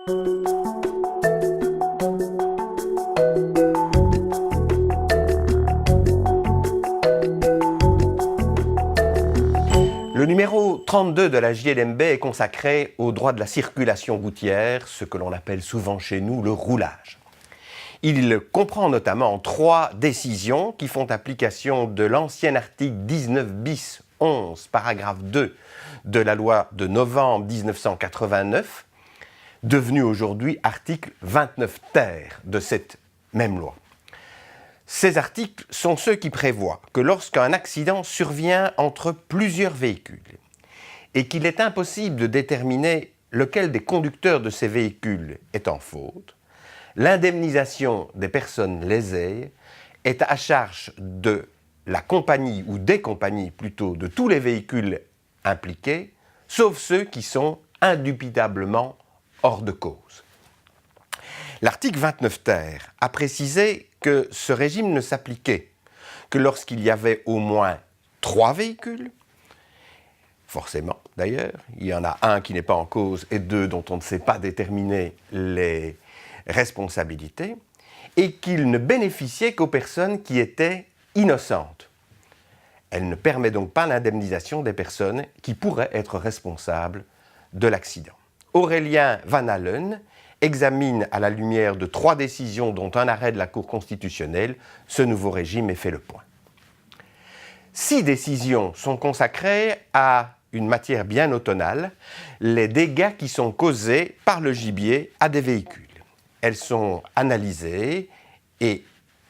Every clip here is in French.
Le numéro 32 de la JLMB est consacré au droit de la circulation routière, ce que l'on appelle souvent chez nous le roulage. Il comprend notamment 3 décisions qui font application de l'ancien article 19 bis 11, paragraphe 2 de la loi de novembre 1989, devenu aujourd'hui article 29 ter de cette même loi. Ces articles sont ceux qui prévoient que lorsqu'un accident survient entre plusieurs véhicules et qu'il est impossible de déterminer lequel des conducteurs de ces véhicules est en faute, l'indemnisation des personnes lésées est à charge de la compagnie ou des compagnies plutôt de tous les véhicules impliqués, sauf ceux qui sont indubitablement hors de cause. L'article 29 ter a précisé que ce régime ne s'appliquait que lorsqu'il y avait au moins 3 véhicules, forcément d'ailleurs, il y en a un qui n'est pas en cause et 2 dont on ne sait pas déterminer les responsabilités, et qu'il ne bénéficiait qu'aux personnes qui étaient innocentes. Elle ne permet donc pas l'indemnisation des personnes qui pourraient être responsables de l'accident. Aurélien Van Allen examine à la lumière de 3 décisions dont un arrêt de la Cour constitutionnelle ce nouveau régime et fait le point. 6 décisions sont consacrées à une matière bien automnale, les dégâts qui sont causés par le gibier à des véhicules. Elles sont analysées et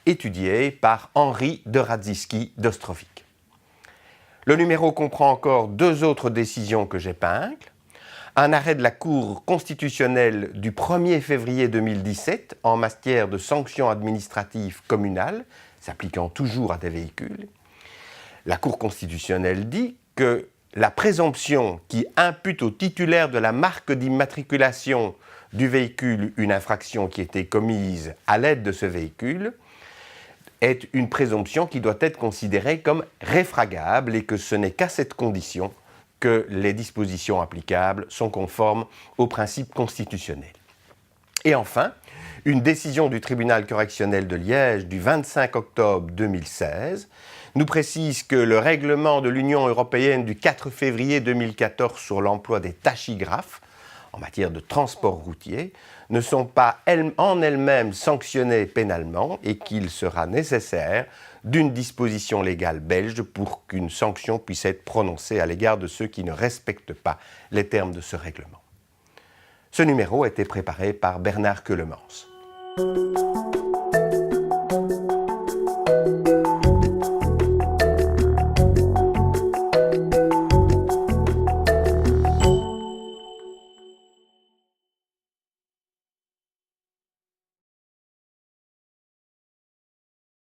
étudiées par Henri de Radziski d'Ostrovik. Le numéro comprend encore 2 autres décisions que j'épingle. Un arrêt de la Cour constitutionnelle du 1er février 2017 en matière de sanctions administratives communales, s'appliquant toujours à des véhicules. La Cour constitutionnelle dit que la présomption qui impute au titulaire de la marque d'immatriculation du véhicule une infraction qui était commise à l'aide de ce véhicule est une présomption qui doit être considérée comme réfragable et que ce n'est qu'à cette condition que les dispositions applicables sont conformes aux principes constitutionnels. Et enfin, une décision du tribunal correctionnel de Liège du 25 octobre 2016 nous précise que le règlement de l'Union européenne du 4 février 2014 sur l'emploi des tachygraphes en matière de transport routier ne sont pas en elles-mêmes sanctionnés pénalement et qu'il sera nécessaire d'une disposition légale belge pour qu'une sanction puisse être prononcée à l'égard de ceux qui ne respectent pas les termes de ce règlement. Ce numéro a été préparé par Bernard Queulemans.